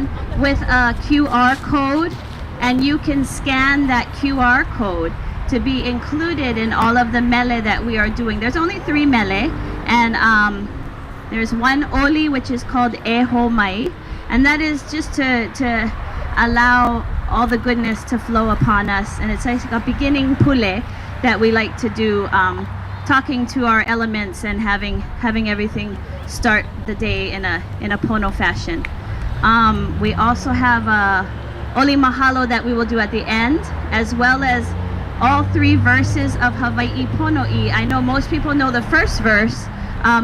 down with a QR code, and you can scan that QR code to be included in all of the mele that we are doing. There's only 3 mele, and there's one oli, which is called eho mai, and that is just to allow all the goodness to flow upon us. And it's like a beginning pule that we like to do, talking to our elements and having everything start the day in a pono fashion. We also have a oli mahalo that we will do at the end, as well as all 3 verses of Hawaii Pono'i. I know most people know the first verse,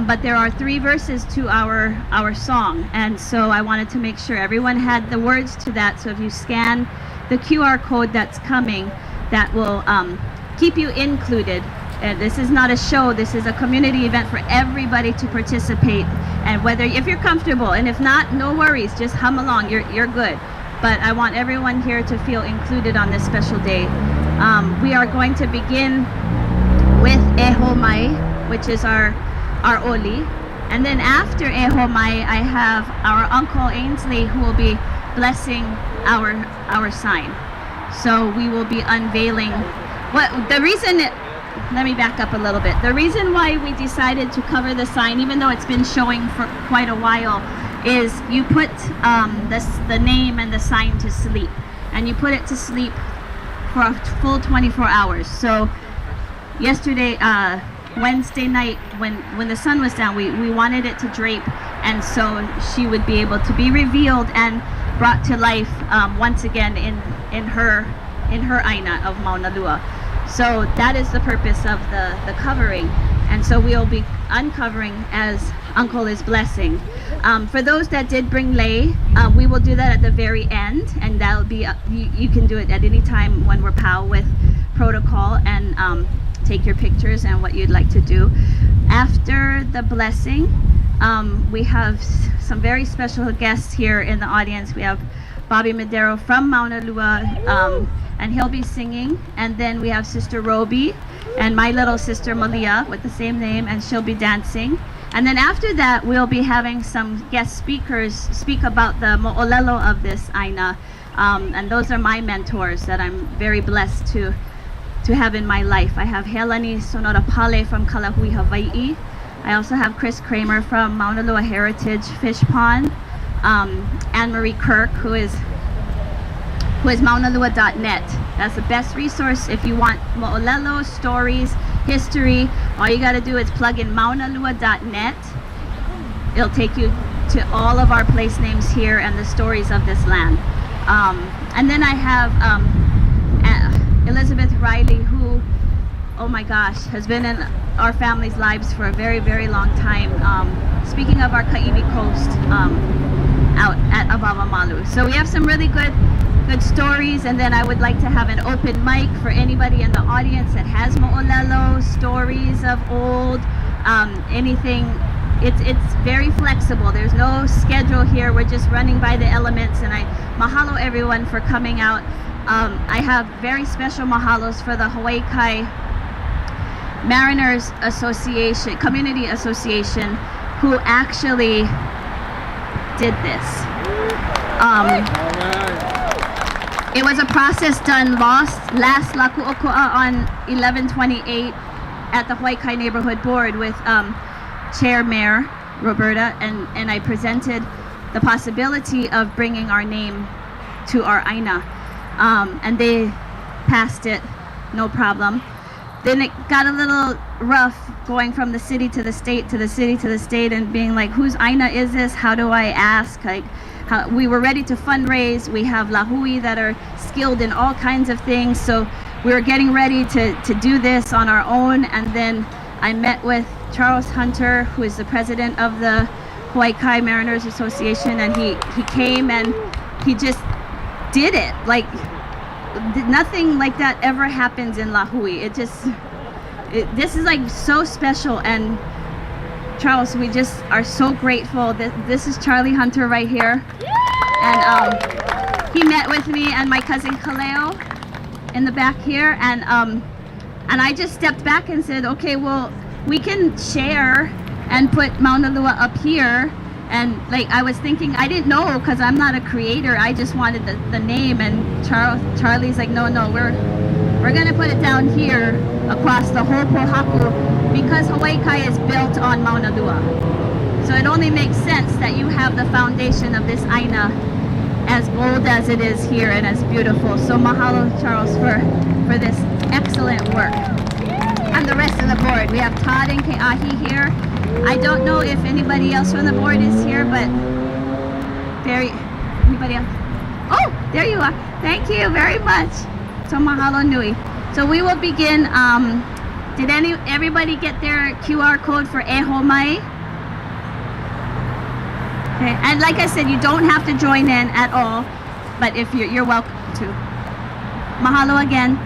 but there are 3 verses to our song, and so I wanted to make sure everyone had the words to that. So if you scan the QR code that's coming, that will keep you included. And this is not a show, this is a community event for everybody to participate, and whether if you're comfortable, and if not, no worries, just hum along, you're good. But I want everyone here to feel included on this special day. We are going to begin with eho mai, which is our oli, and then after eho mai, I have our Uncle Ainsley, who will be blessing our sign. So we will be unveiling let me back up a little bit. The reason why we decided to cover the sign, even though it's been showing for quite a while, is you put the name and the sign to sleep, and you put it to sleep for a full 24 hours. So yesterday, Wednesday night, when the sun was down, we wanted it to drape, and so she would be able to be revealed and brought to life once again in her aina of Maunalua. So that is the purpose of the covering, and so we'll be uncovering as Uncle is blessing. For those that did bring lei, we will do that at the very end, and that'll be you can do it at any time when we're POW with protocol, and take your pictures and what you'd like to do. After the blessing, we have some very special guests here in the audience. We have Bobby Madero from Maunalua, and he'll be singing, and then we have Sister Roby and my little sister Malia with the same name, and she'll be dancing. And then after that, we'll be having some guest speakers speak about the mo'olelo of this aina, and those are my mentors that I'm very blessed to have in my life. I have Helani Sonora Pale from Kalahui, Hawaii. I also have Chris Kramer from Maunalua Heritage Fish Pond, Anne-Marie Kirk, who is Maunalua.net. That's the best resource if you want mo'olelo, stories, history. All you gotta do is plug in Maunalua.net. It'll take you to all of our place names here and the stories of this land. And then I have Elizabeth Riley, who, oh my gosh, has been in our family's lives for a very, very long time. Speaking of our Kaiwi Coast out at Abavamalu. So we have some really good stories, and then I would like to have an open mic for anybody in the audience that has mo'olelo, stories of old, anything. It's very flexible. There's no schedule here. We're just running by the elements, and I mahalo everyone for coming out. I have very special mahalos for the Hawaii Kai Mariners Association, Community Association, who actually did this. It was a process done last Laku'oko'a on 11/28 at the Hawaii Kai Neighborhood Board with Chair Mayor Roberta, and I presented the possibility of bringing our name to our aina, and they passed it, no problem. Then it got a little rough going from the city to the state to the city to the state, and being like, whose aina is this? How do I ask? Like, we were ready to fundraise. We have lahui that are skilled in all kinds of things, so we were getting ready to do this on our own. And then I met with Charles Hunter, who is the president of the Hawaii Kai Mariners Association, and he came and he just did it. Like, nothing like that ever happens in lahui. This is like so special. And Charles, we just are so grateful that this is Charlie Hunter right here. And he met with me and my cousin Kaleo in the back here, and I just stepped back and said, okay, well, we can share and put Maunalua up here, And like I was thinking, I didn't know because I'm not a creator. I just wanted the name. And Charlie's like, no, we're gonna put it down here across the whole Pohaku because Hawaii Kai is built on Maunalua. So it only makes sense that you have the foundation of this aina as bold as it is here and as beautiful. So mahalo, Charles, for this excellent work. And the rest of the board. We have Todd and Ke'ahi here. I don't know if anybody else from the board is here, but anybody else? Oh, there you are. Thank you very much. So mahalo nui. So we will begin. Did everybody get their QR code for Eho Mai? Okay. And like I said, you don't have to join in at all, but if you're welcome to. Mahalo again.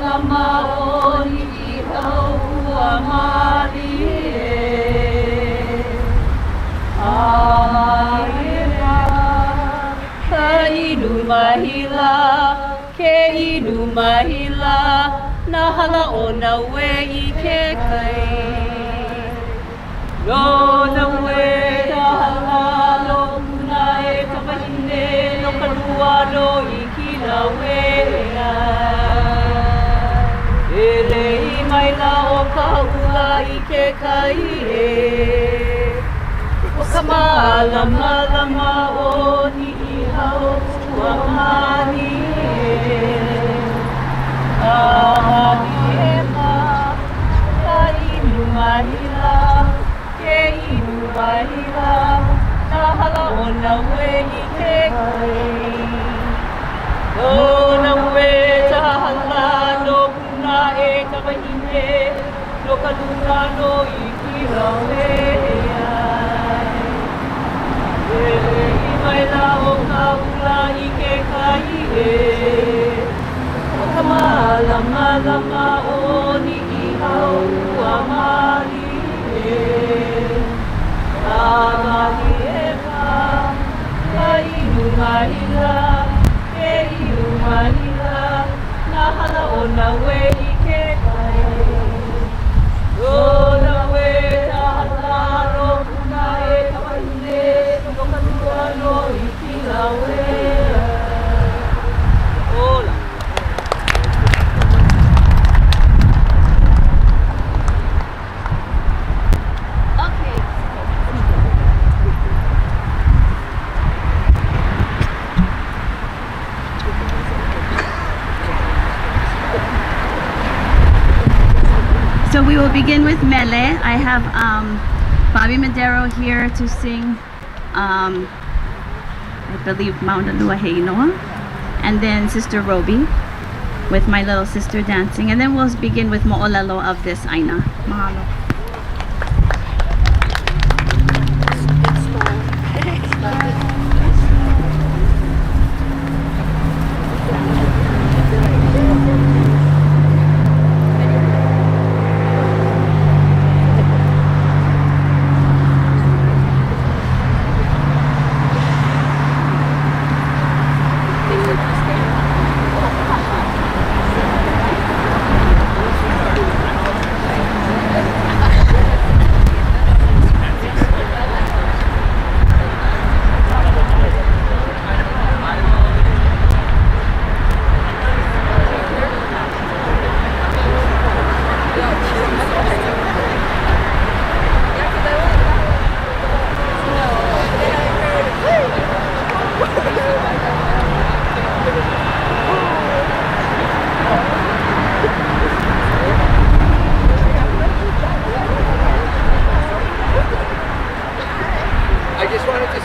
lama o ni Ahupua mali e. Ahupua ka inu mahila, ke inu mahila, na hala o na we I ke kai. No na we ta hala no kuna e ka mahine no ka lua no I kila we ele I mai la o ka ula I ke kai e. O ka malama lama o ni Ahupua mali e. Ahupua ka inu mahila, ke inu mahila, na hala o na we I ke kai. No na we ta hala no kuna e ta mahine no ka luna no I kila we I mai la o ka ula I ke kai e. O ka malama lama o ni Ahupua mali e. Mali e ka inu mahila, ke inu mahila, na hala o na we I ke kai. O na we ta hala no kuna e ka mahine no ka lua no I kila we. Hola. So we will begin with Mele. I have Bobby Madero here to sing, I believe, Maunalua Heinoa. And then Sister Roby with my little sister dancing. And then we'll begin with Mo'olelo of this Aina. Mahalo.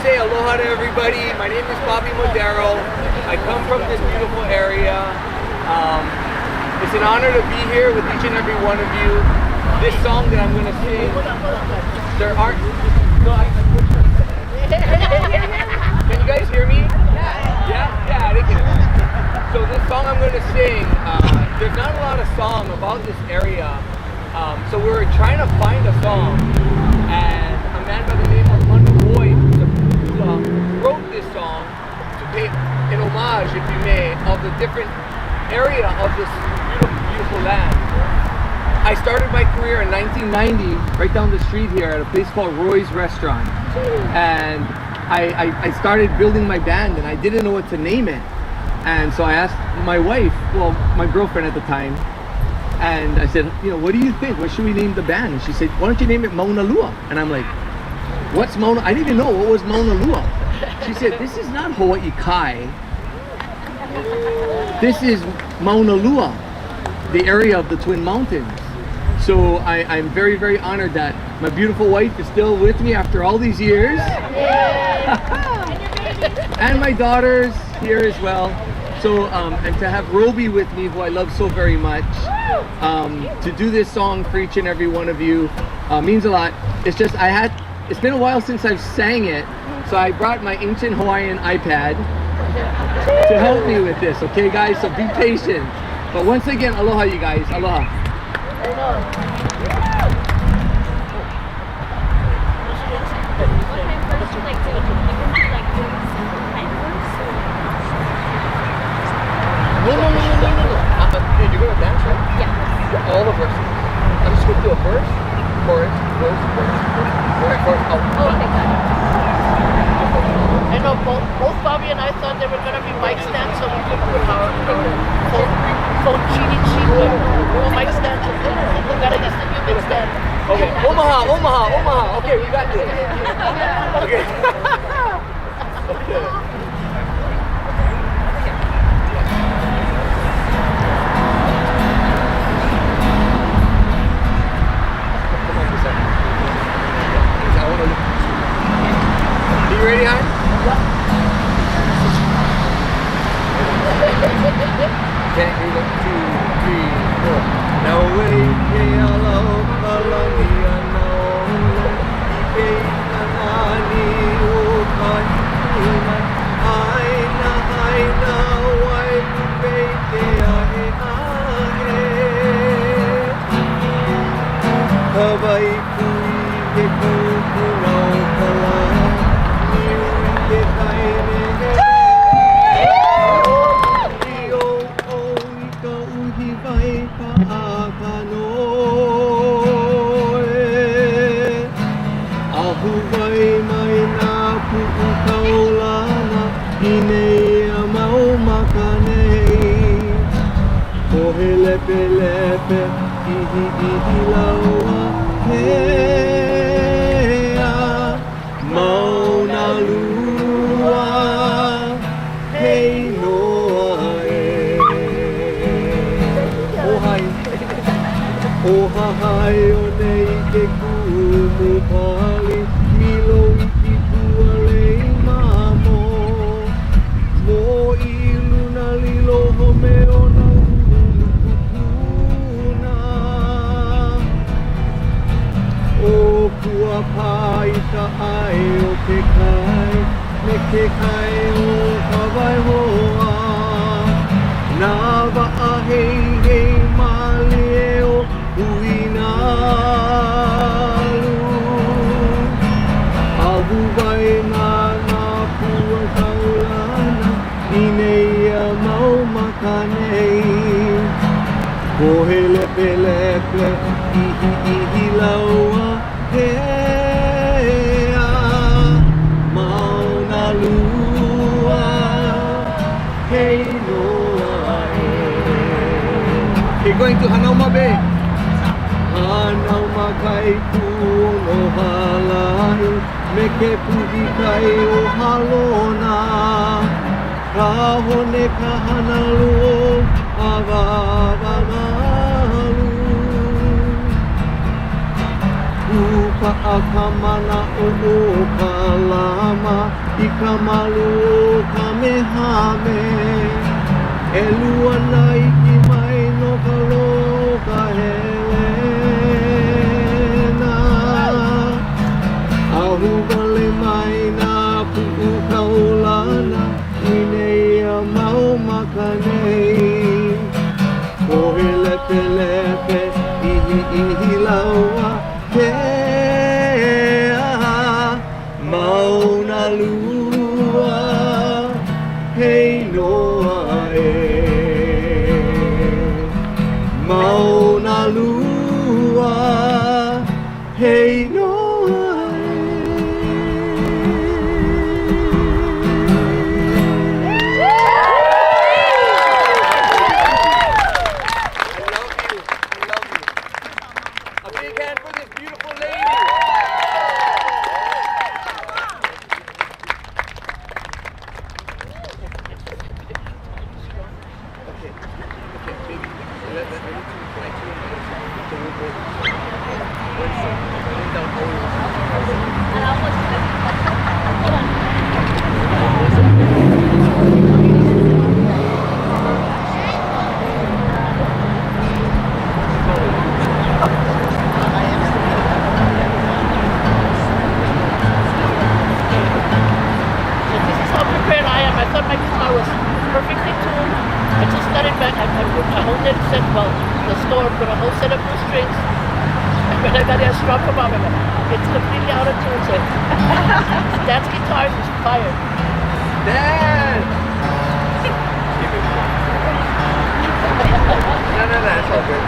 Aloha to everybody. My name is Bobby Madero. I come from this beautiful area. It's an honor to be here with each and every one of you. This song that I'm going to sing, there aren't... Can you guys hear me? Yeah, I can. So this song I'm going to sing, there's not a lot of song about this area. So we were trying to find a song, and a man by the name of wrote this song to pay an homage, if you may, of the different area of this beautiful land. I started my career in 1990 right down the street here at a place called Roy's Restaurant, and I started building my band, and I didn't know what to name it. And so I asked my wife, well, my girlfriend at the time, and I said, what do you think? What should we name the band? And she said, why don't you name it Maunalua? And I'm like, what's Mauna? I didn't even know what was Maunalua. She said, this is not Hawaii Kai. This is Maunalua, the area of the Twin Mountains. So I'm very, very honored that my beautiful wife is still with me after all these years. And my daughter's here as well. So, and to have Roby with me, who I love so very much, to do this song for each and every one of you means a lot. It's just, it's been a while since I've sang it, so I brought my ancient Hawaiian iPad to help me with this, okay guys? So be patient. But once again, aloha, you guys. Aloha. No. You're gonna dance, right? Yeah. All the verses. I'm just gonna do a verse, chorus, verse, chorus. Oh, okay, got it. I know both Bobby and I thought they were gonna be mic stands, so we could put our phone cheating sheet with mic stands. We gotta use the human stand. Okay, Omaha. Okay, we got this. Okay. Okay. You ready, hon? Okay, here we go. 2, 3, 4. Now wait, hello, Kalania, now Ike Nani, Ukai, Iman, Aina, Wai, Peke, Ahe, Hawaii, Kui, Ke Kuku, Rau, Kala, Niu, Ke Kaine, Ahupua mai nā pu'u kaulana I nei a mau makanei Kohe lepe ihi laua hea Maunalua hei noa Ohahai o nei ke kumu pali Milo I ki kualei mamo Mo I luna lilo home o na Mokupuna O kua paita ai o ke kai Me ke kai o kawai hoa Nā waa hei mali e o Uinalu Ahupua nā pua kaulana I nei a mau makanei Kohe lepe ihi laua hea Maunalua hei noa We're going to Nowemapa. Hanau makai kuono halai Me ke puhi kai o halona Ka hone ka hanalu Awawa malu Upa a ka mana o ka lama I ka malu o ka mehame E lua na iki mai no ka loka helena Ahupua mai nā pu'u kaulana I nei a mau makanei Kohe lepe ihi laua hea Maunalua hei noa Maunalua hei noa A big hand for this beautiful lady. Okay, baby. I need to connect you to the boat. This is how prepared I am. I thought my guitar was perfectly tuned. I just got it back. I put a whole net set, well, the store put a whole set of new strings. And when I got it, I struck them up. It's completely out of tune. So Dad's guitars is fired. Dad! No, it's all good.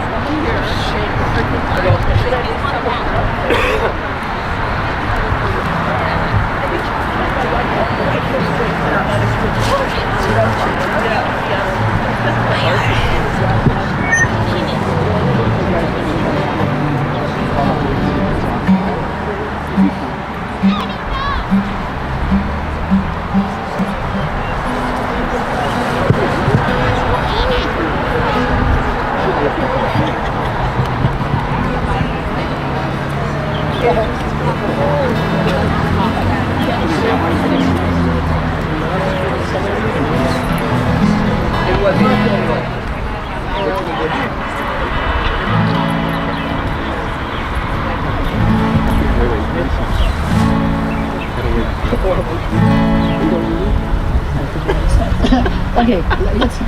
Okay, let's do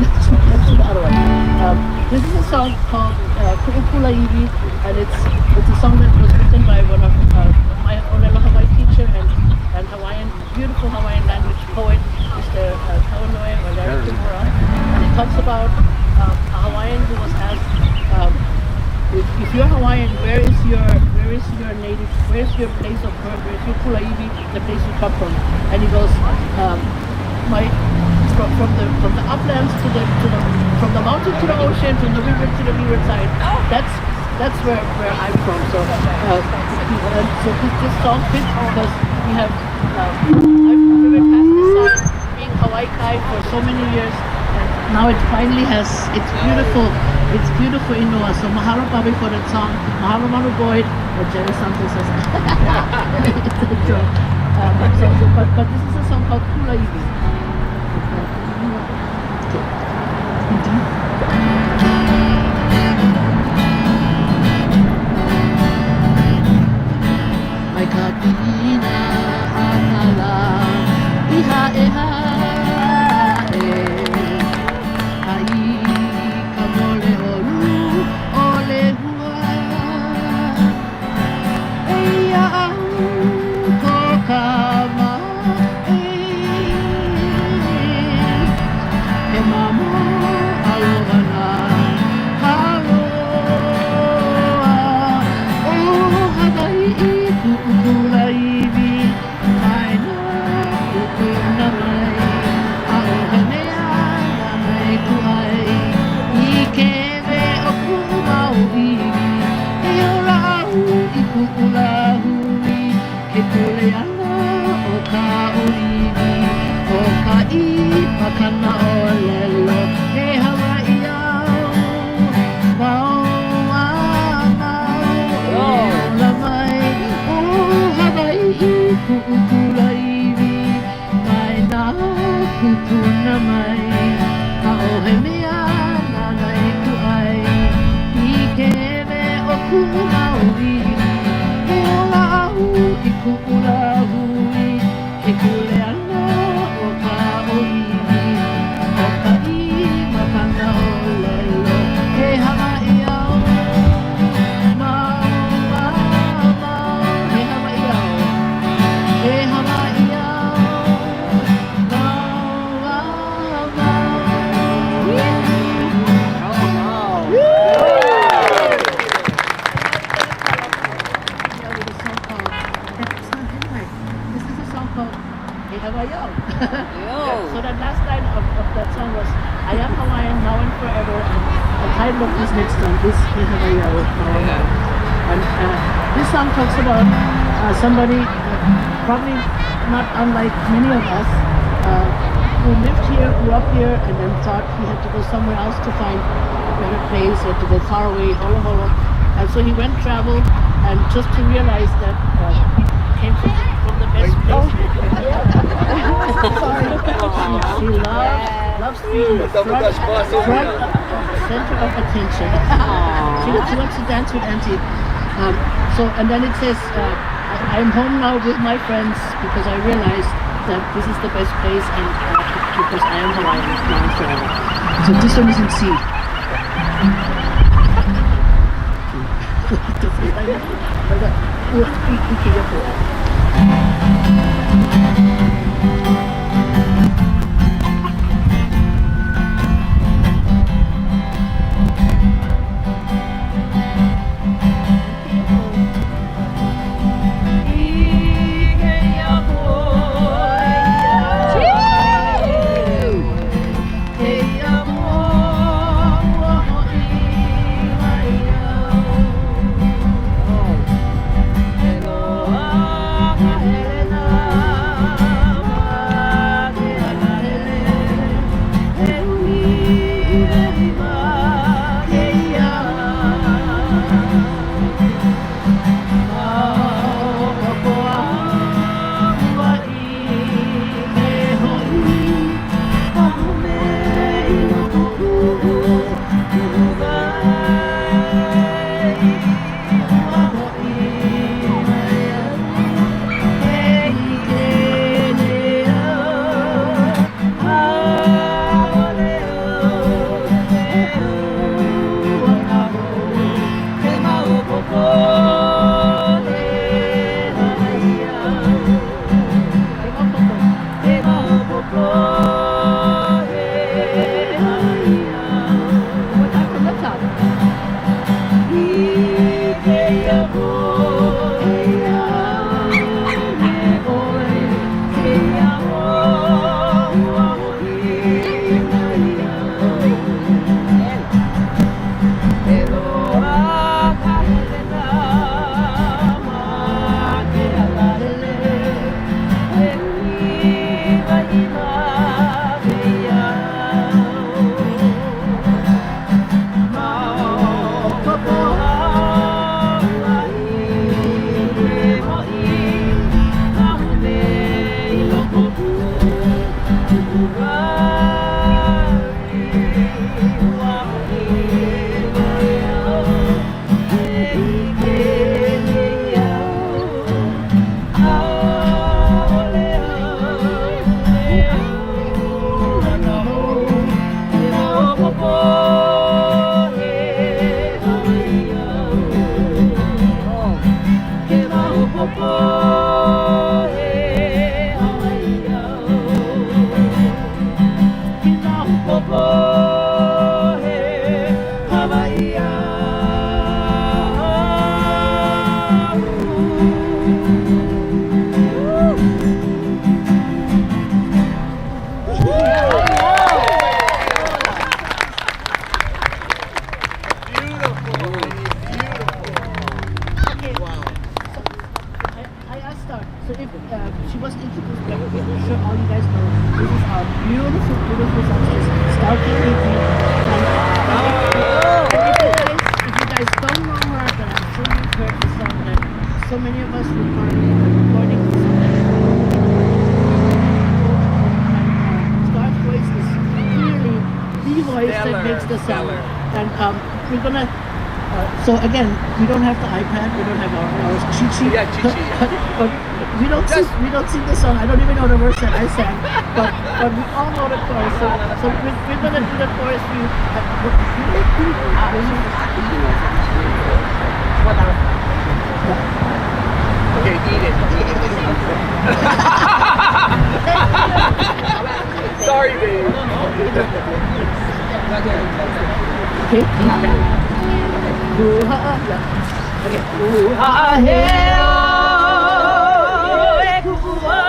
the other one. This is a song called Ku'upula Iwi, and it's a song that was written by one of my Maunalua teacher and Hawaiian, beautiful Hawaiian language poet, Mr. Kona. And it talks about a Hawaiian who was asked, if you're Hawaiian, where is your native, where's your place of birth, where's your Pula Iwi, the place you come from? And he goes, from the uplands to the from the mountain to the ocean, from the river to the river side. That's where I'm from. So this song fits because we have I've driven past this side being Hawaii Kai for so many years, and now it finally has it's beautiful in Noah. So mahalo Bobby for that song. Mahalo Manu Boyd or Jerry Santos says. But this is a song called Pula Iwi. Mai ka pina anala iha eha ai ka mole olu ole hua eia au ko kama e mamo aloha haloa o Hawaii Ku'upula Iwi, mai na ku'una mai, aloha mea na mai ku'ai, I ke me o ku'umau iwi, e ora au I ku'ula hui, ke kule ana o ka uiwi, o ka I makana o lelo, he Hawaii au, mau Ku'upula Iwi, mai nā kupuna mai, a ohe mea nā nai ku'ai, I ke me o ku'umau iwi, he ola au I ku'ula hui, ke kule ana o ka oiwi, o ka I makana o lelo, he Hawaii au, So that last line of that song was, I am Hawaiian now and forever, and the title of this next song is Hawaii. And this song talks about somebody, probably not unlike many of us, who lived here, grew up here, and then thought he had to go somewhere else to find a better place or to go far away, holo holo. And so he went travel, and just to realize that he came from the best place. She loves being the front center of attention. She wants to dance with Auntie. And then it says, I'm home now with my friends because I realized that this is the best place and because I am Hawaiian now forever. So this one is in C. We're gonna. So again, we don't have the iPad. We don't have our cheat sheet. Yeah, cheat sheet. But we don't sing the song. I don't even know the verse that I sang. But we all know the chorus. So we're gonna do the chorus. Okay, eat it. Sorry, babe. Okay. Ahupua.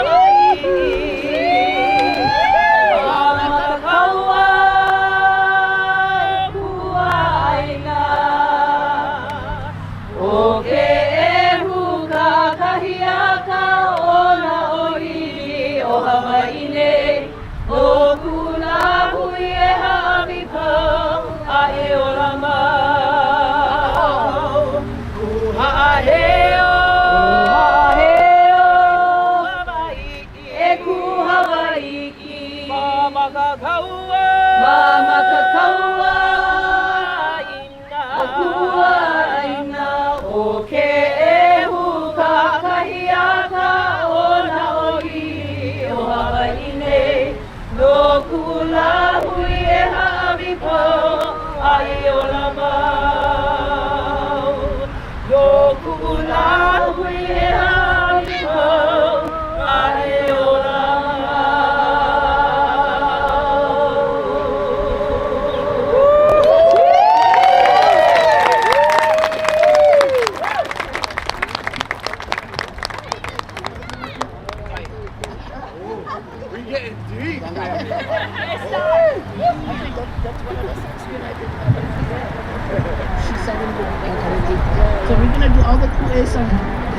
is some.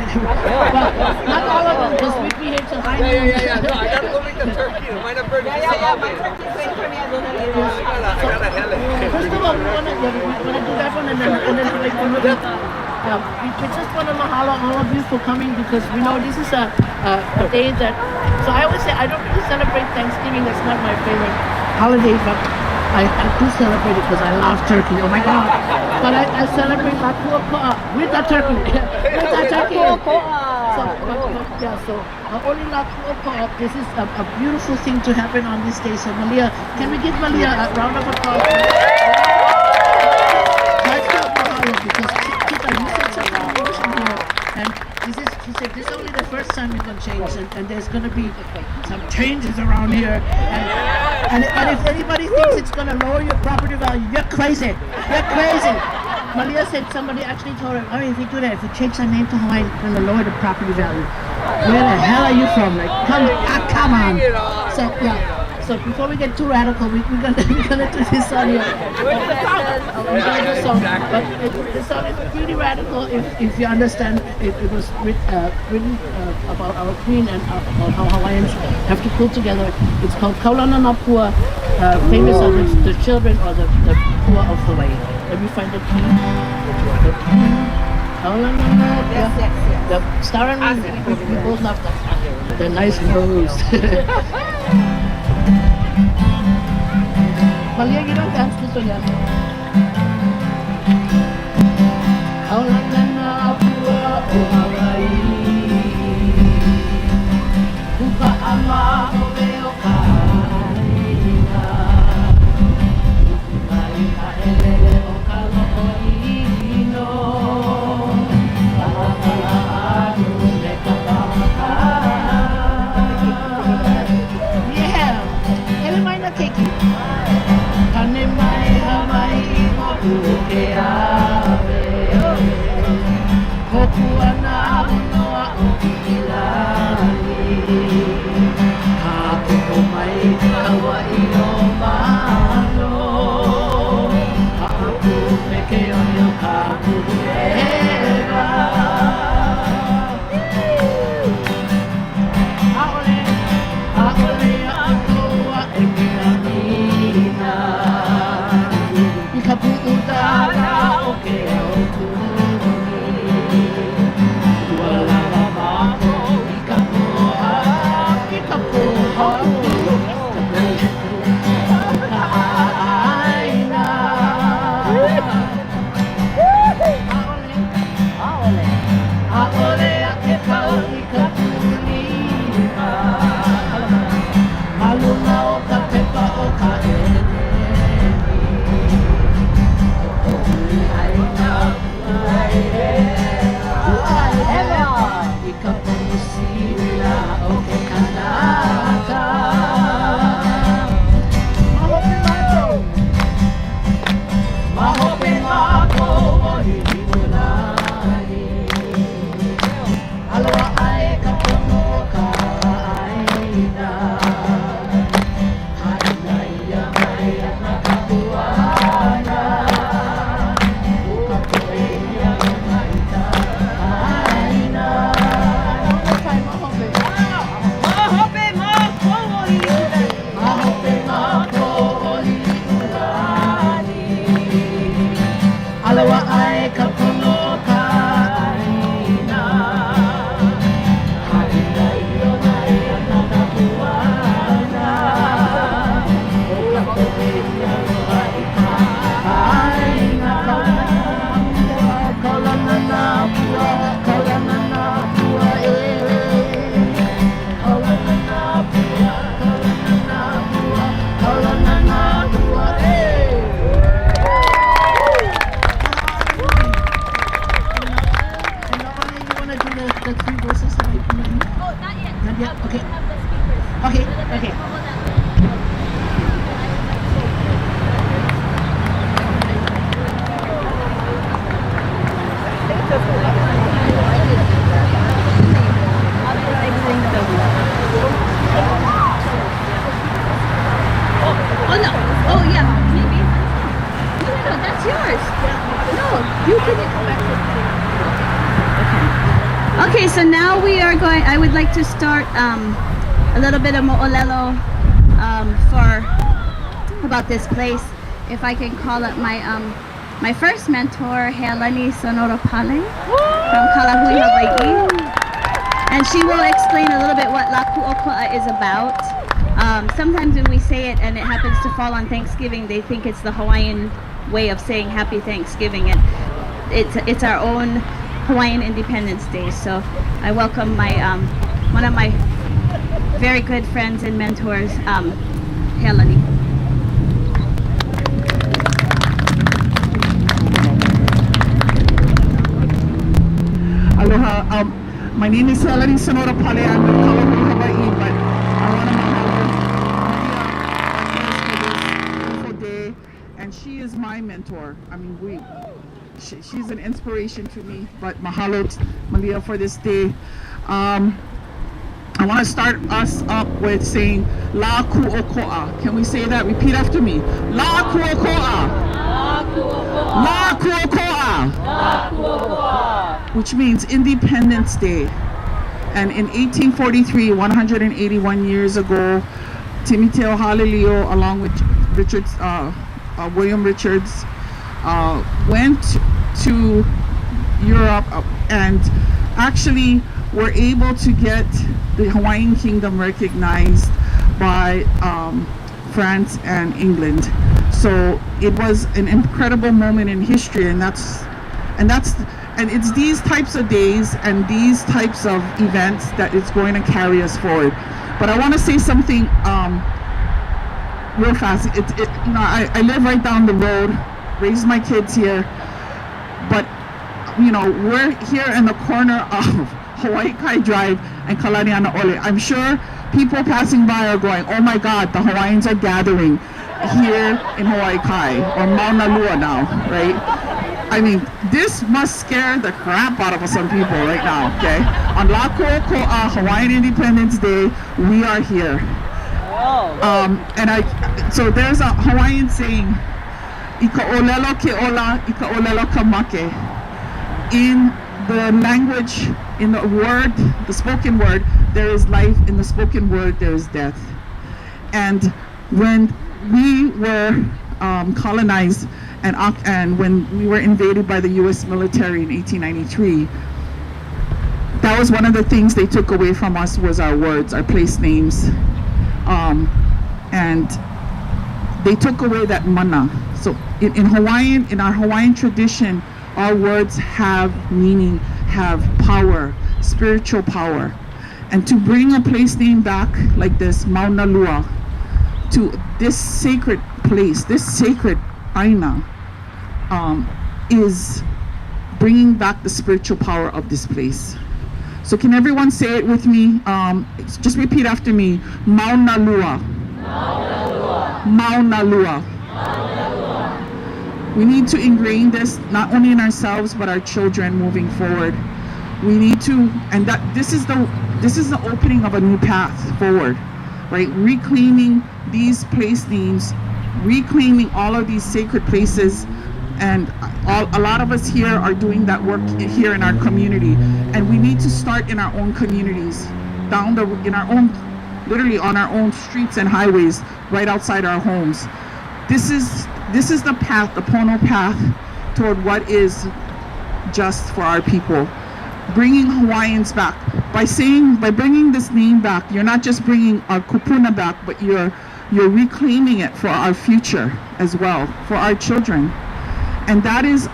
Well, not all of them, because we behave to high Yeah. No, I gotta go make the turkey. Mine are burning. My turkey's waiting for me. I I gotta hell it. First of all, we wanna do that one, and then like we just wanna mahalo all of you for coming, because we know this is a day that. So I always say I don't really celebrate Thanksgiving. That's not my favorite holiday, but I do celebrate it because I love turkey. Oh my God! But I celebrate Ahupua with the turkey. With the turkey. So, so only Ahupua. This is a beautiful thing to happen on this day. So Malia, can we give Malia a round of applause? Let's go mahalo, because Tita, you said something emotional here, and she said this is only the first time you're gonna change, and there's gonna be some changes around here. And if anybody thinks it's gonna lower your property value, you're crazy. You're crazy. Malia said somebody actually told her, I mean, if you do that, if you change our name to Hawaii, it's gonna lower the property value. Where the hell are you from? Like, come on. So yeah. So before we get too radical, we're gonna do this song here. The song, but the song is pretty radical if you understand. It was written about our queen and about how Hawaiians have to pull together. It's called Nowemapa, famous are the children or the poor of Hawaii. Let me find the key. Nowemapa. Yes. The star and we both love that. The nice nose. Malia, you don't dance this one yet. Ahupua o Hawaii, Kupa ama o veo kaina, Kupai ka elele o kalo'oino, Pahala anu me kapaka. Yeah, ele mai na keiki. Kane mai Hawaii moku ke ave, Moku ana noa o kilani, Hapoko mai Hawaii o malo, Hapu peke o yo kapu eva. Aole atoa e minanina, Ikapu utara o ke o kuni, Wala mamato ikapu aina. Aole a te pau ikapuni, Maluna o ka pepa o ka You can come back to Okay, so now we are going, I would like to start a little bit of mo'olelo for about this place. If I can call up my first mentor, Healani Sonora Pale from Kalahui, Hawaii. And she will explain a little bit what Laku'oko'a is about. Sometimes when we say it and it happens to fall on Thanksgiving, they think it's the Hawaiian way of saying Happy Thanksgiving. And it's our own Hawaiian Independence Day. So I welcome my one of my very good friends and mentors, Healani. Aloha. My name is Helani Sonora Pale. I'm with Kalahui, Hawaii, but I want to mahalo Maria for this beautiful day, and she is my mentor. I mean, she's an inspiration to me. But mahalo Maria for this day. I want to start us up with saying La Ku'oko'a. Can we say that? Repeat after me. La Ku'oko'a. La Ku'oko'a. Which means Independence Day. And in 1843, 181 years ago, Timoteo Halilio, along with William Richards, went to Europe and actually were able to get the Hawaiian Kingdom recognized by France and England. So it was an incredible moment in history, and it's these types of days and these types of events that is going to carry us forward. But I want to say something real fast. I live right down the road, raised my kids here, but we're here in the corner of Hawaii Kai Drive and Kalaniana Ole. I'm sure people passing by are going, oh my God, the Hawaiians are gathering here in Hawaii Kai, or Maunalua now, right? I mean, this must scare the crap out of some people right now, okay? On La Ku'oko'a, Hawaiian Independence Day, we are here. So there's a Hawaiian saying, Ika olelo ke ola, ika olelo ka make. In the language, in the word, the spoken word, there is life. In the spoken word, there is death. And when we were colonized, and when we were invaded by the U.S. military in 1893, that was one of the things they took away from us, was our words, our place names, and they took away that mana. So in our Hawaiian tradition, our words have meaning, have power, spiritual power. And to bring a place name back like this, Maunalua, to this sacred place, this sacred aina, is bringing back the spiritual power of this place. So can everyone say it with me? Just repeat after me. Maunalua. Maunalua. Maunalua. We need to ingrain this not only in ourselves but our children moving forward. We need to, and this is the opening of a new path forward, right? Reclaiming these place names, reclaiming all of these sacred places, and a lot of us here are doing that work here in our community, and we need to start in our own communities, literally on our own streets and highways, right outside our homes. This is the path, the Pono path, toward what is just for our people. Bringing Hawaiians back by bringing this name back. You're not just bringing our kupuna back, but you're reclaiming it for our future as well, for our children. And that is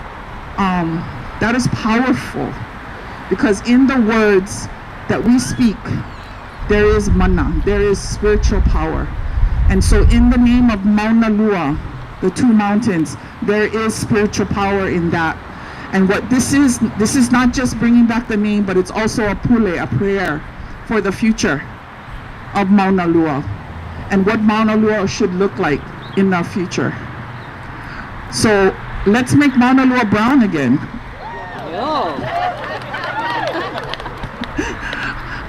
powerful, because in the words that we speak, there is mana, there is spiritual power. And so in the name of Maunalua, the two mountains, there is spiritual power in that. And what this is not just bringing back the name, but it's also a pule, a prayer for the future of Maunalua and what Maunalua should look like in our future. So let's make Maunalua brown again.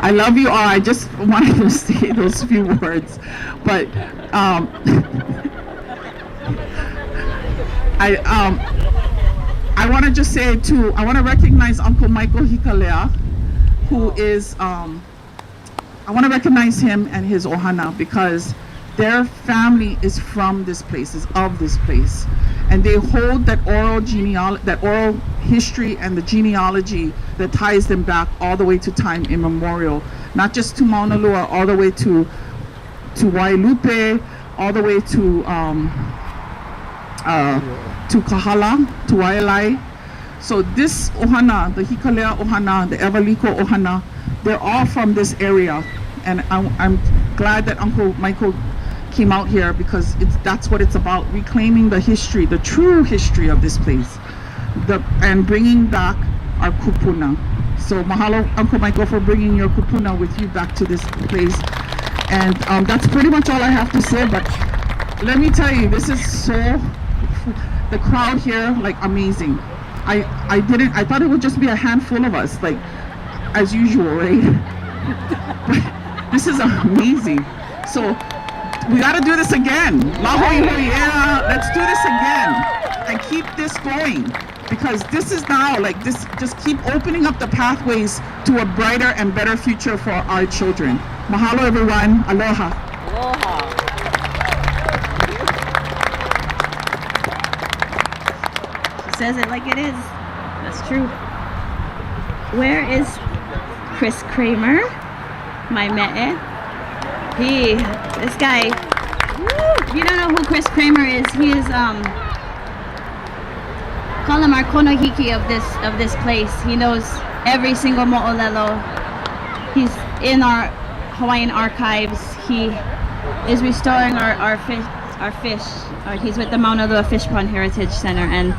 I love you all. I just wanted to say those few words, but I want to just say too, I want to recognize Uncle Michael Hikalea. who is, I want to recognize him and his ohana because their family is from this place, is of this place. And they hold that oral history and the genealogy that ties them back all the way to time immemorial, not just to Maunalua, all the way to Wailupe, all the way to Kahala, to Wailai. So this ohana, the Hikalea ohana, the Evaliko ohana, they're all from this area. And I'm glad that Uncle Michael came out here because that's what it's about, reclaiming the history, the true history of this place, and bringing back our kupuna. So mahalo, Uncle Michael, for bringing your kupuna with you back to this place. And that's pretty much all I have to say, but let me tell you, this is the crowd here, like, amazing. I thought it would just be a handful of us, like, as usual, right? But this is amazing. So we gotta do this again. Yeah, let's do this again and keep this going, because this is now, like, this, just keep opening up the pathways to a brighter and better future for our children. Mahalo, everyone. Aloha. Aloha. Says it like it is. That's true. Where is Chris Kramer? My me'e. This guy. If you don't know who Chris Kramer is, he is call him our konohiki of this place. He knows every single mo'olelo. He's in our Hawaiian archives. He is restoring our fish. He's with the Maunalua Fish Pond Heritage Center, and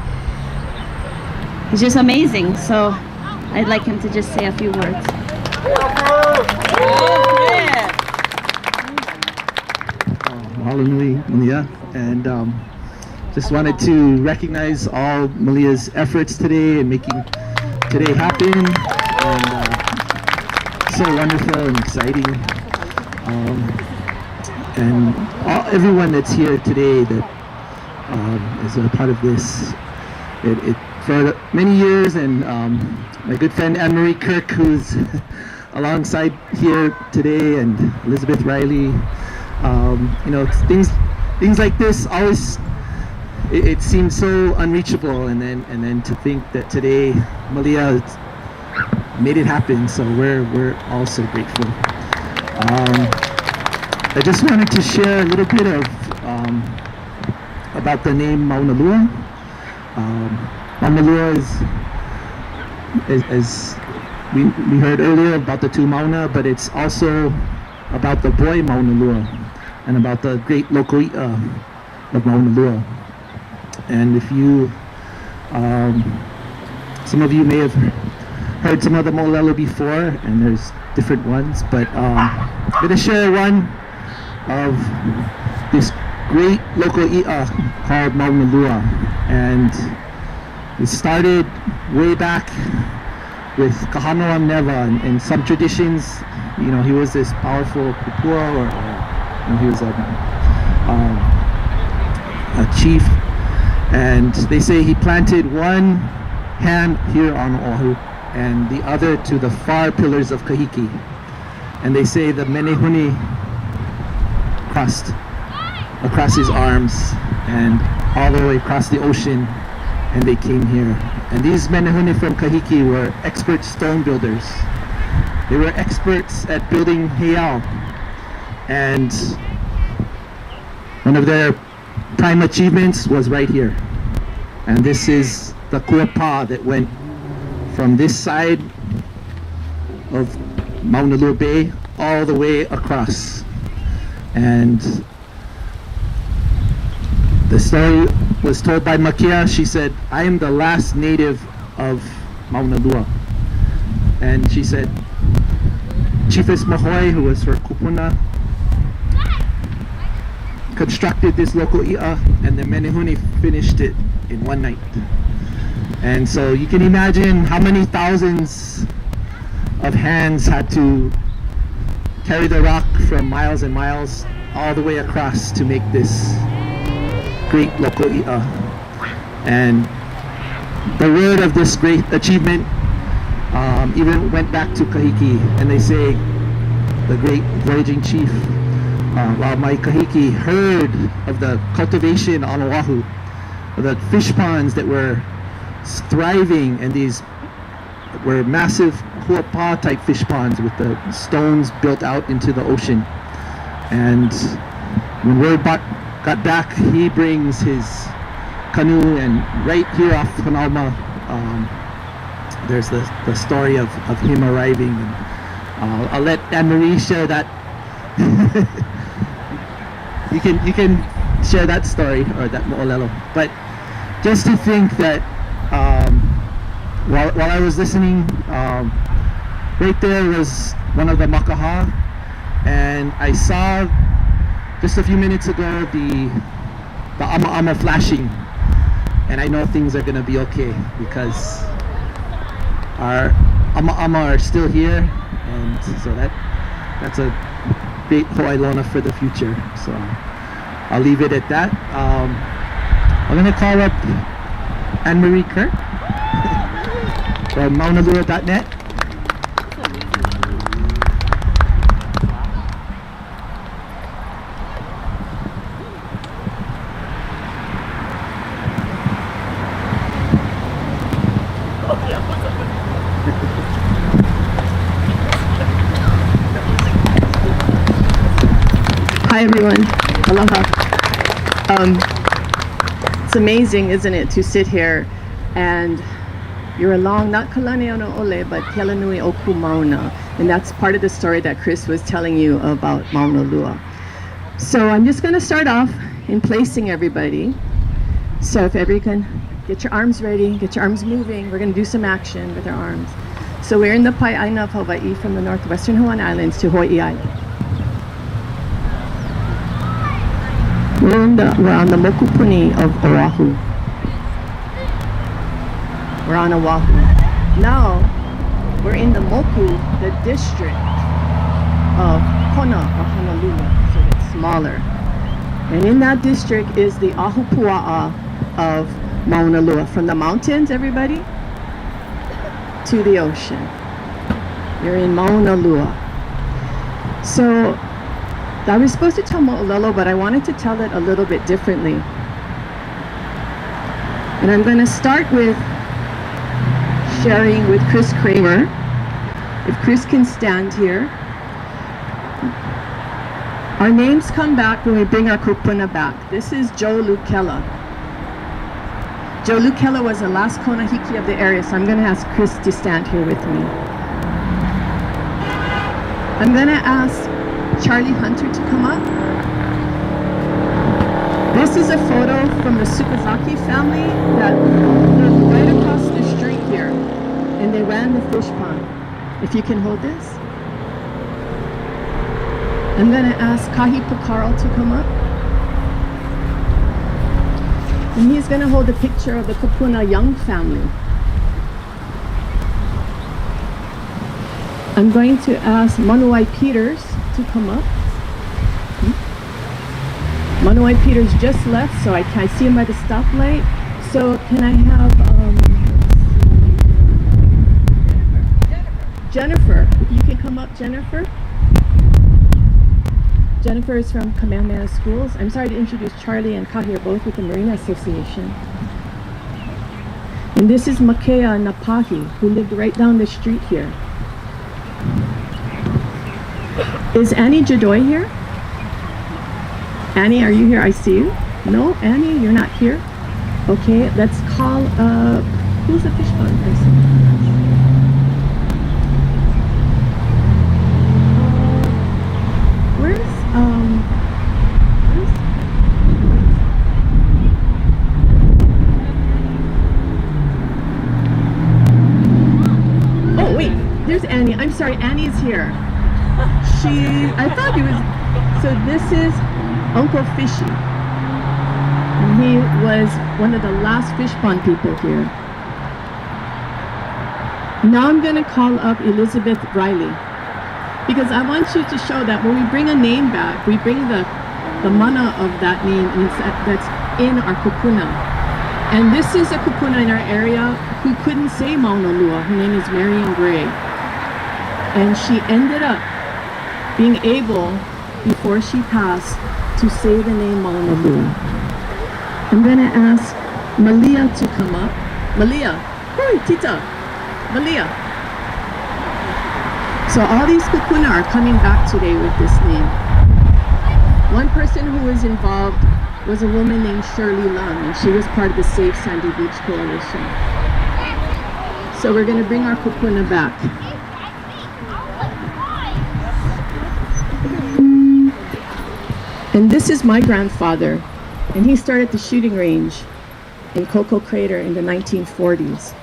he's just amazing. So I'd like him to just say a few words. Mahalo nui, Malia, and just wanted to recognize all Malia's efforts today in making today happen, and so wonderful and exciting, and everyone that's here today that is a part of this. It for many years, and my good friend Anne-Marie Kirk, who's alongside here today, and Elizabeth Riley. You know, things like this always it seems so unreachable, and then to think that today Malia made it happen. So we're all so grateful. I just wanted to share a little bit of about the name Maunalua. Maunalua is as we heard earlier about the two Mauna, but it's also about the boy Maunalua and about the great local of Maunalua. And if you, some of you may have heard some of the mo'olelo before, and there's different ones, but I'm going to share one of this great local i'a called Maunalua. And it started way back with Kahanoa Neva, and some traditions, you know, he was this powerful kupua, or you know, he was a chief, and they say he planted one hand here on Oahu and the other to the far pillars of Kahiki, and they say the menehune crossed across his arms and all the way across the ocean, and they came here. And these menehune from Kahiki were expert stone builders. They were experts at building heiau, and one of their prime achievements was right here. And this is the kuapa that went from this side of Maunalua Bay all the way across. And the story was told by Makia. She said, "I am the last native of Maunalua." And she said, Chiefess Mahoi, who was her kupuna, constructed this local i'a, and the menehune finished it in one night. And so you can imagine how many thousands of hands had to carry the rock from miles and miles all the way across to make this great local i'a. And the word of this great achievement even went back to Kahiki, and they say the great voyaging chief, while my Kahiki heard of the cultivation on Oahu, the fish ponds that were thriving, and these were massive huapa type fish ponds with the stones built out into the ocean. And when word got back, he brings his canoe, and right here off Maunalua, there's the story of him arriving. And I'll let Anne-Marie share that. you can share that story, or that mo'olelo. But just to think that while I was listening, right there was one of the makaha, and I saw just a few minutes ago the ama flashing, and I know things are gonna be okay because our ama are still here, and so that's a big ho'ailona for the future. So I'll leave it at that. I'm gonna call up Anne-Marie Kirk from Maunalua.net. Hi everyone, aloha. It's amazing, isn't it, to sit here and you're along not Kalane ono ole, but Kealanui Oku Mauna, and that's part of the story that Chris was telling you about Maunalua. So I'm just going to start off in placing everybody. So if everyone can get your arms ready, get your arms moving, we're going to do some action with our arms. So we're in the Pai'aina of Hawaii from the northwestern Hawaiian Islands to Hawaii Island. We're on the Mokupuni of Oahu. We're on Oahu. Now, we're in the Moku, the district of Kona or Honolulu, so it's smaller. And in that district is the Ahupua of Maunalua. From the mountains, everybody, to the ocean. You're in Maunalua. So, I was supposed to tell mo'olelo, but I wanted to tell it a little bit differently. And I'm going to start with sharing with Chris Kramer. If Chris can stand here. Our names come back when we bring our kupuna back. This is Joe Lukela. Joe Lukela was the last Kona hiki of the area, so I'm going to ask Chris to stand here with me. I'm going to ask Charlie Hunter to come up. This is a photo from the Sukazaki family that lived right across the street here, and they ran the fish pond. If you can hold this. I'm going to ask Kahi Picaro to come up. And he's going to hold a picture of the Kupuna Young family. I'm going to ask Manuai Peters to come up. Manuai Peters just left, so I see him by the stoplight. So can I have Jennifer? If you can come up, Jennifer. Jennifer is from Kamehameha Schools. I'm sorry to introduce Charlie and Kahi are both with the Marina Association. And this is Makea Napahi, who lived right down the street here. Is Annie Jadoy here? Annie, are you here? I see you. No, Annie, you're not here. Okay, let's call up, who's the fish pond person? Oh wait, there's Annie. I'm sorry, Annie's here. I thought he was, so this is Uncle Fishy. And he was one of the last fish pond people here. Now I'm going to call up Elizabeth Riley, because I want you to show that when we bring a name back, we bring the mana of that name that's in our kupuna. And this is a kupuna in our area who couldn't say Maunalua. Her name is Marion Gray. And she ended up being able, before she passed, to say the name Maunalua. I'm going to ask Malia to come up. Malia. Hoi, Tita. Malia. So all these kupuna are coming back today with this name. One person who was involved was a woman named Shirley Lum, and she was part of the Save Sandy Beach Coalition. So we're going to bring our kupuna back. And this is my grandfather, and he started the shooting range in Cocoa Crater in the 1940s.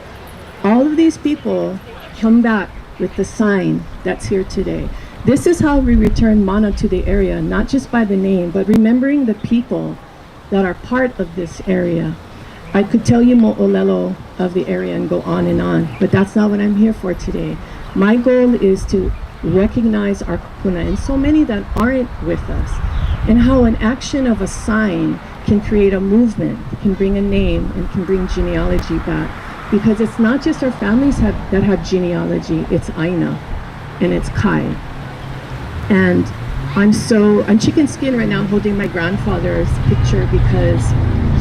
All of these people come back with the sign that's here today. This is how we return mana to the area, not just by the name, but remembering the people that are part of this area. I could tell you mo'olelo of the area and go on, but that's not what I'm here for today. My goal is to recognize our kupuna and so many that aren't with us, and how an action of a sign can create a movement, can bring a name, and can bring genealogy back. Because it's not just our families that have genealogy, it's Aina and it's Kai. And I'm chicken skin right now holding my grandfather's picture because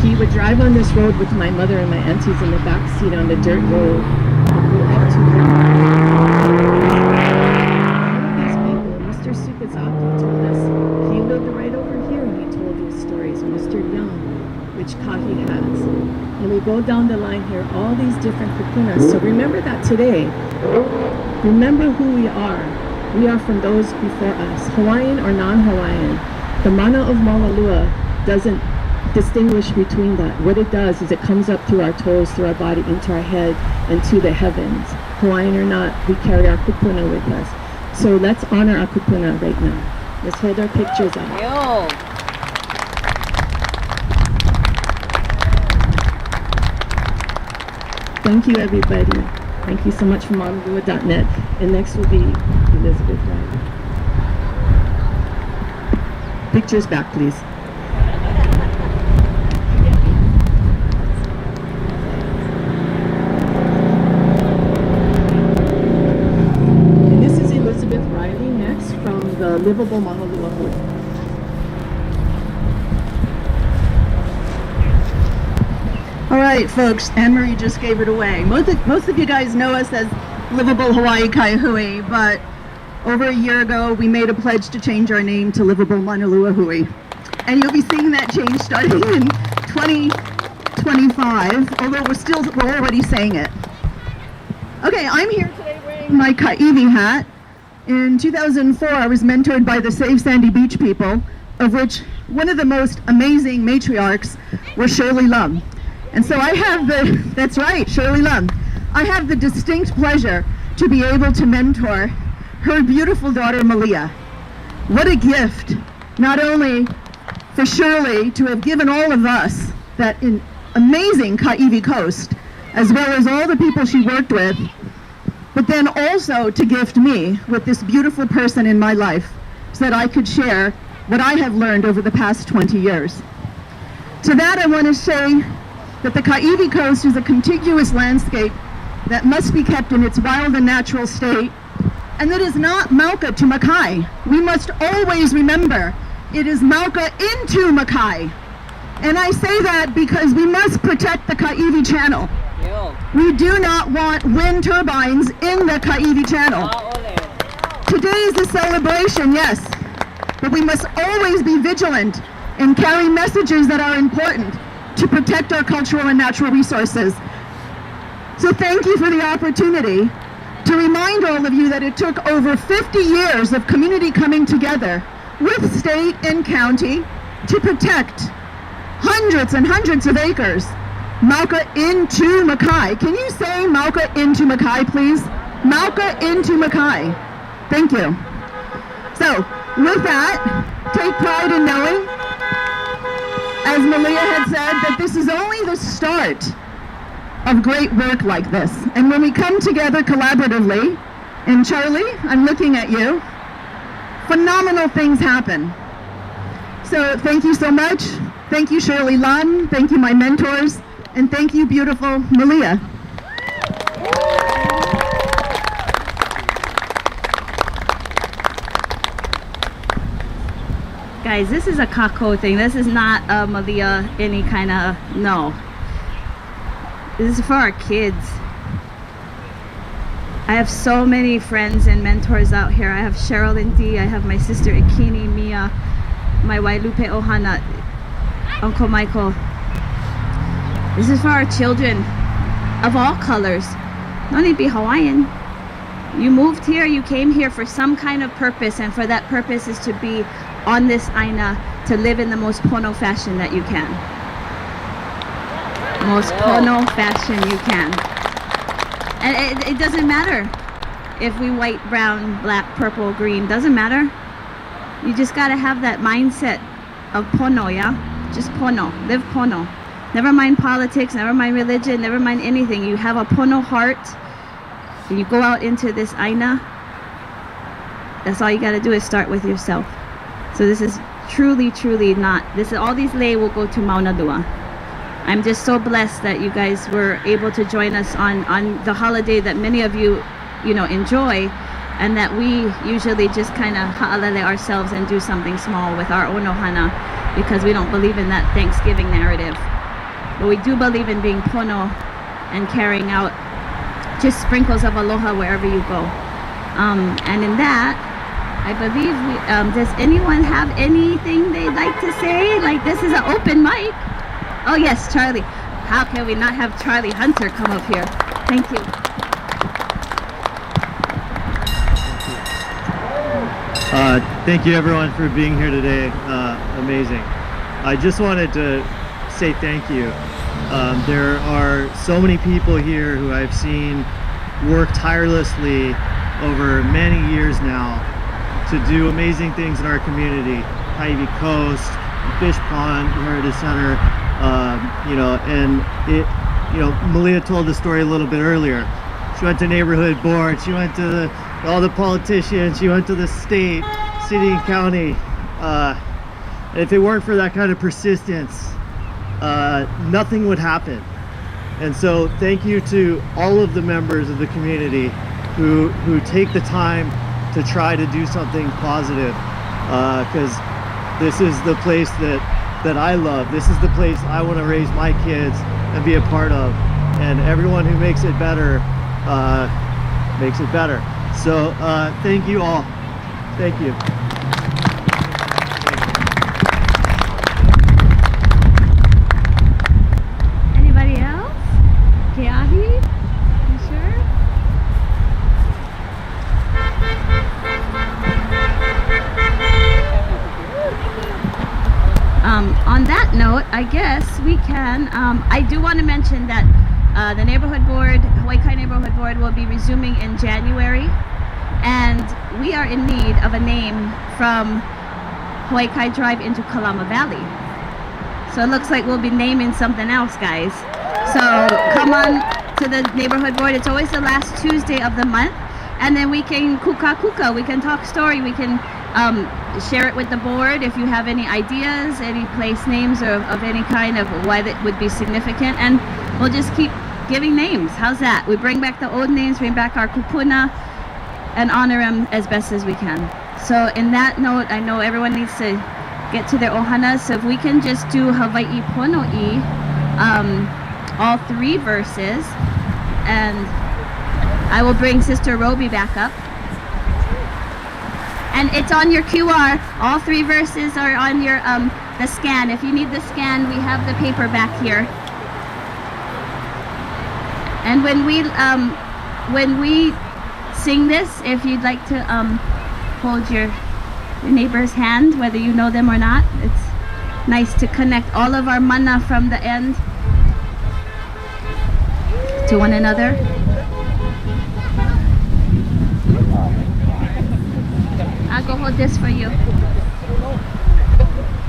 he would drive on this road with my mother and my aunties in the back seat on the dirt road and go up to the all of these people. Mr. Sukazaki told us he lived right over here and he told these stories. Mr. Young, which Kahi has. And we go down the line here, all these different kupunas. So remember that today. Remember who we are. We are from those before us, Hawaiian or non-Hawaiian. The mana of Maunalua doesn't distinguish between that. What it does is it comes up through our toes, through our body, into our head, and to the heavens. Hawaiian or not, we carry our kupuna with us. So let's honor our kupuna right now. Let's hold our pictures up. Yo. Thank you, everybody. Thank you so much from Maunalua.net. And next will be Elizabeth Riley. Pictures back, please. And this is Elizabeth Riley next from the Livable Maunalua Hood. All right, folks, Anne-Marie just gave it away. Most of you guys know us as Livable Hawaii Kaihui, but over a year ago, we made a pledge to change our name to Livable Maunalua Hui. And you'll be seeing that change starting in 2025, although we're already saying it. Okay, I'm here today wearing my Kaiwi hat. In 2004, I was mentored by the Save Sandy Beach people, of which one of the most amazing matriarchs was Shirley Lum. And so I have that's right, Shirley Lum. I have the distinct pleasure to be able to mentor her beautiful daughter, Malia. What a gift, not only for Shirley to have given all of us that amazing Kaiwi Coast, as well as all the people she worked with, but then also to gift me with this beautiful person in my life so that I could share what I have learned over the past 20 years. To that, I want to say that the Kaiwi Coast is a contiguous landscape that must be kept in its wild and natural state, and that is not Mauka to Makai. We must always remember it is Mauka into Makai. And I say that because we must protect the Kaiwi Channel. Yo. We do not want wind turbines in the Kaiwi Channel. Today is a celebration, yes, but we must always be vigilant and carry messages that are important to protect our cultural and natural resources. So thank you for the opportunity to remind all of you that it took over 50 years of community coming together with state and county to protect hundreds and hundreds of acres. Mauka into Makai. Can you say Mauka into Makai, please? Mauka into Makai. Thank you. So, with that, take pride in knowing, as Malia had said, that this is only the start of great work like this. And when we come together collaboratively, and Charlie, I'm looking at you, phenomenal things happen. So thank you so much. Thank you, Shirley Lum. Thank you, my mentors. And thank you, beautiful Malia. Guys, this is a kako thing. This is not a Malia, any kind of, no. This is for our kids. I have so many friends and mentors out here. I have Cheryl and Dee. I have my sister Ikini, Mia, my Wailupe Ohana, Uncle Michael. This is for our children of all colors. Don't need to be Hawaiian. You moved here, you came here for some kind of purpose, and for that purpose is to be on this aina, to live in the most pono fashion that you can. Most pono fashion you can. And it doesn't matter if we white, brown, black, purple, green, doesn't matter. You just gotta have that mindset of pono, yeah? Just pono, live pono. Never mind politics, never mind religion, never mind anything. You have a pono heart, and you go out into this aina. That's all you gotta do is start with yourself. So this is truly, truly not, this is, all these lei will go to Maunalua. I'm just so blessed that you guys were able to join us on the holiday that many of you, enjoy, and that we usually just kind of ha'alele ourselves and do something small with our own ohana, because we don't believe in that Thanksgiving narrative. But we do believe in being pono and carrying out just sprinkles of aloha wherever you go. And in that, I believe does anyone have anything they'd like to say? Like, this is an open mic. Oh yes, Charlie. How can we not have Charlie Hunter come up here? Thank you. Thank you everyone for being here today. Amazing. I just wanted to say thank you. There are so many people here who I've seen work tirelessly over many years now to do amazing things in our community. Ivy Coast, Fish Pond, Heritage Center, Malia told the story a little bit earlier. She went to neighborhood board, she went to all the politicians, she went to the state, city and county. And if it weren't for that kind of persistence, nothing would happen. And so thank you to all of the members of the community who take the time to try to do something positive, because this is the place that I love. This is the place I want to raise my kids and be a part of. And everyone who makes it better, makes it better. So thank you all. Thank you. Anybody else? Keahi? You sure? On that note, I guess we can, I do want to mention that the neighborhood board, Hawaii Kai Neighborhood Board, will be resuming in January, and we are in need of a name from Hawaii Kai Drive into Kalama Valley. So it looks like we'll be naming something else, guys. So come on to the neighborhood board. It's always the last Tuesday of the month, and then we can kuka, we can talk story, we can share it with the board if you have any ideas, any place names or of any kind of why that would be significant, and we'll just keep giving names. How's that? We bring back the old names, bring back our kupuna, and honor them as best as we can. So in that note, I know everyone needs to get to their ohana, so if we can just do Hawaii Pono'i, all three verses, and I will bring Sister Roby back up. And it's on your QR. All three verses are on your the scan. If you need the scan, we have the paper back here. And when we sing this, if you'd like to hold your neighbor's hand, whether you know them or not, it's nice to connect all of our mana from the end to one another. I'll go hold this for you.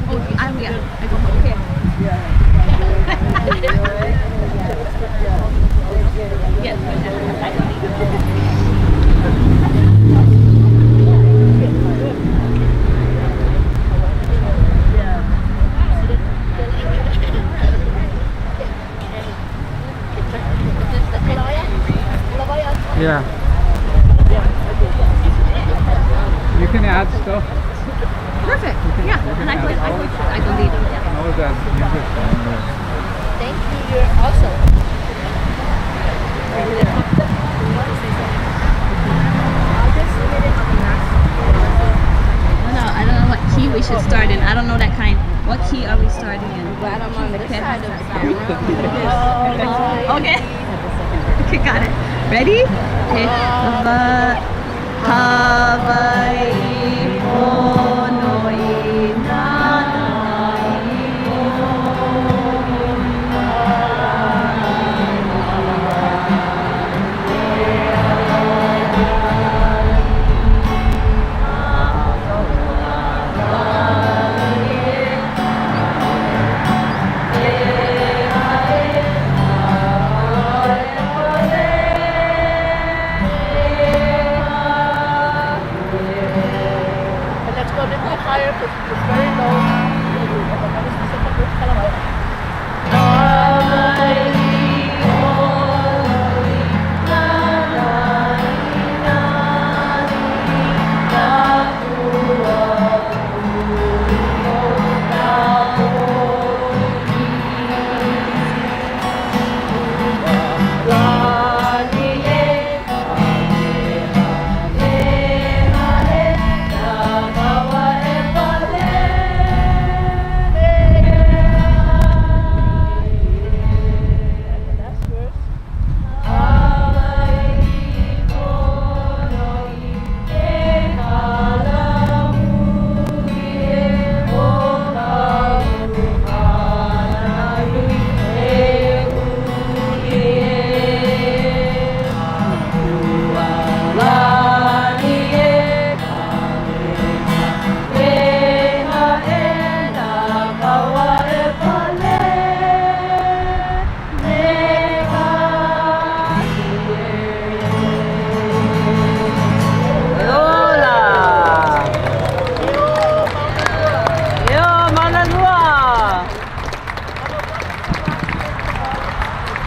Oh, I go hold here. Yeah. You can add stuff. Perfect. Yeah, and I could leave it. Yeah. Know that music. Thank you. You're awesome. I don't know what key we should start in. I don't know that kind. What key are we starting in? Glad I'm on this side of the camera. Okay. Okay, got it. Ready? Okay. Hawaii honoi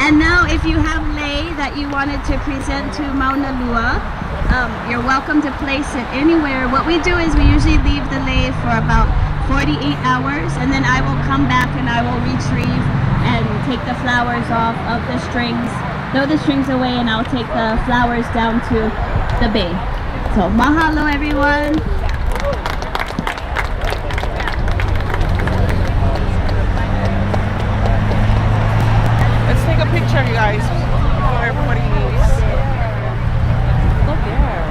And now if you have lei that you wanted to present to Maunalua, you're welcome to place it anywhere. What we do is we usually leave the lei for about 48 hours, and then I will come back and I will retrieve and take the flowers off of the strings, throw the strings away, and I'll take the flowers down to the bay. So mahalo everyone. Let's take a picture, you guys, for everybody leaves. Look there.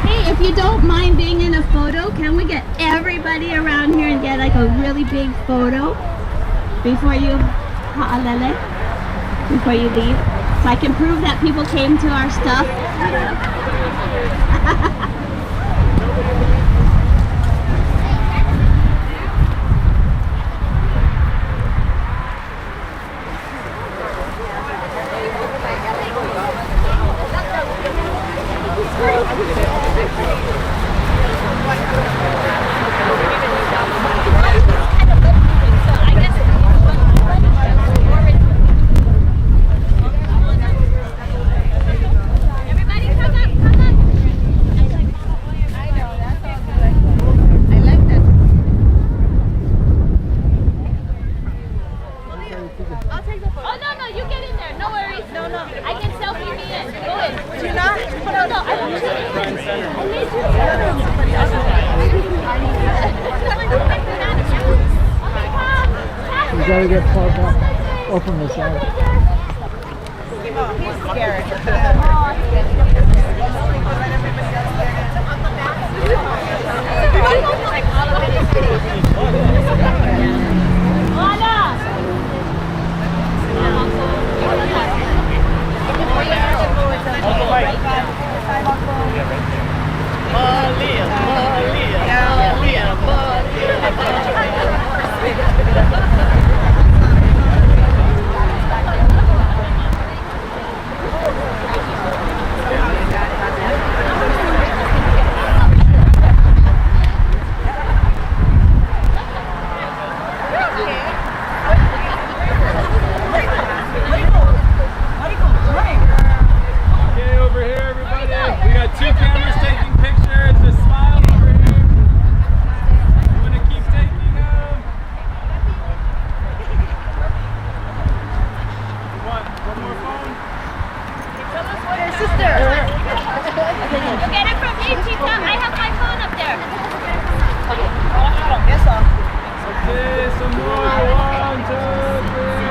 Hey, if you don't mind being in a photo, can we get everybody around here and get like a really big photo before you ha'alele, before you leave? So I can prove that people came to our stuff. You gotta get far back. Open this out. He's scared. sister. You get it from me, Chica. I have my phone up there. Yes, sir. Okay, some more. 1, 2, 3.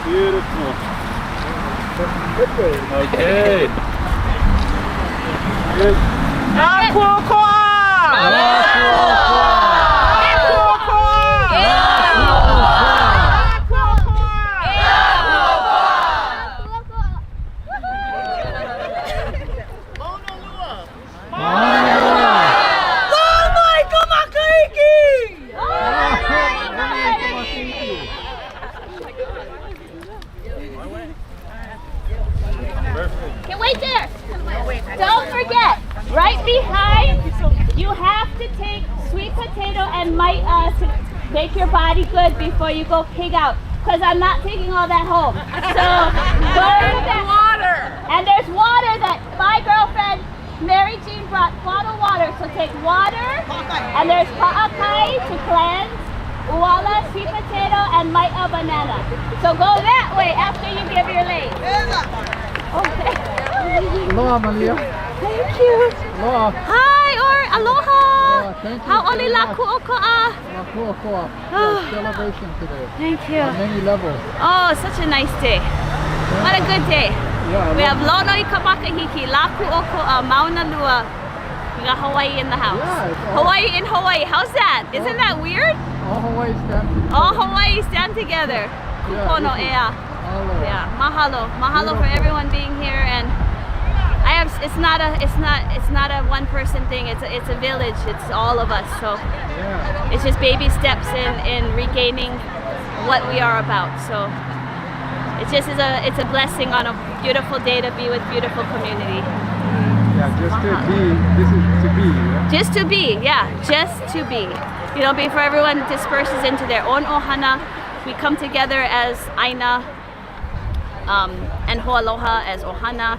Beautiful. Okay. Good. Ahupua! Okay, wait there. Don't forget, right behind, you have to take sweet potato and to make your body good before you go pig out. Because I'm not taking all that home. So, go to that water. And there's water that my girlfriend, Mary Jean, brought bottled water. So take water, and there's pa'akai to cleanse, uala, sweet potato, and ma'i'a banana. So go that way after you give your leg. Okay. Aloha, Malia. Thank you. Aloha. Hi, or aloha. Thank you. How oli la ku'oko'a. Makuakoa. Celebration today. Thank you. On many levels. Oh, such a nice day. What a good day. Yeah, We have Lono i Kamakahiki, La Ku'oko'a, Maunalua. We got Hawaii in the house. Yeah, it's all- Hawaii in Hawaii. How's that? Isn't that weird? All Hawaii stand together. All Hawaii stand together. Kupono ea. Aloha. Yeah, mahalo. Mahalo for everyone being here, and it's not a one person thing. It's a village. It's all of us. So Yeah. it's just baby steps in regaining what we are about. So it just is it's a blessing on a beautiful day to be with beautiful community. Yeah, just to be. This is to be. Yeah? Just to be, yeah, just to be. You know, before everyone disperses into their own ohana, we come together as aina and ho'aloha as ohana,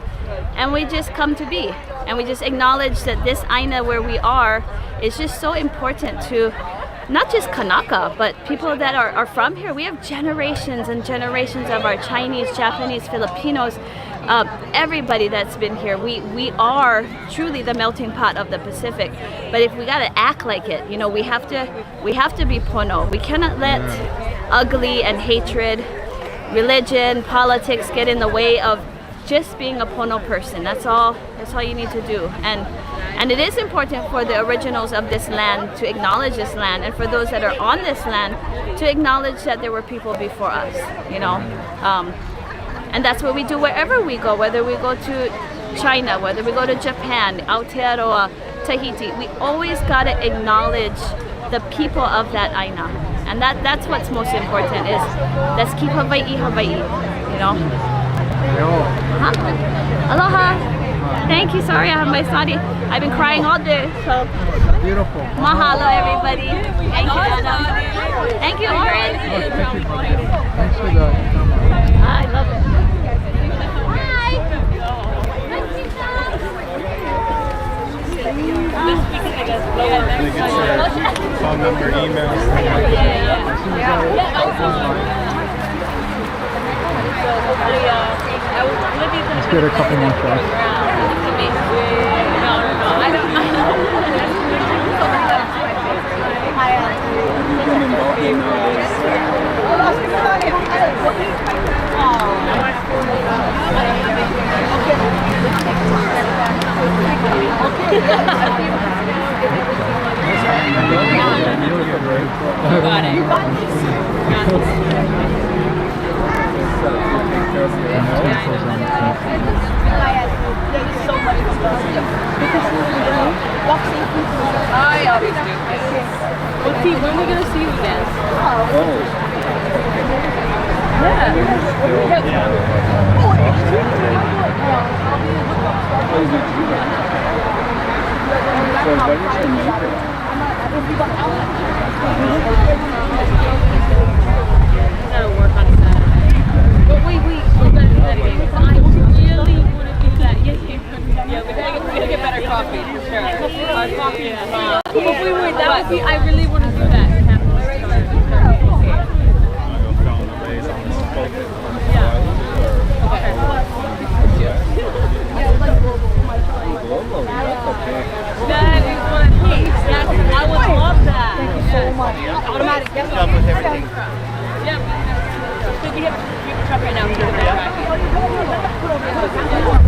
and we just come to be. And we just acknowledge that this aina where we are is just so important to not just Kanaka, but people that are from here. We have generations and generations of our Chinese, Japanese, Filipinos, everybody that's been here. We are truly the melting pot of the Pacific. But if we gotta act like it, you know, we have to be pono. We cannot let ugly and hatred, religion, politics get in the way of just being a pono person. That's all you need to do. And it is important for the originals of this land to acknowledge this land, and for those that are on this land to acknowledge that there were people before us, you know. And that's what we do wherever we go, whether we go to China, whether we go to Japan, Aotearoa, Tahiti. We always gotta acknowledge the people of that aina. And that's what's most important, is let's keep Hawaii, you know. Huh? Aloha. Thank you. Sorry, I have my sari. I've been crying all day. So Beautiful. mahalo, everybody. Thank you, Anna. Thank you, Oren. Thanks for the. I love it. Hi. Phone number, email. Let's get a couple more shots. Got I always do this. Well, T, when are we going to see you again? Gotta work on Saturday. But wait, we gotta do that again. I really want to do that. Yeah, we gotta get better coffee for sure. Our coffee. But wait, that would be. I really want to do that. That is what I think. I would love that. Thank you so much. Automatic. Stuff with everything. Yeah. So we have a truck right now.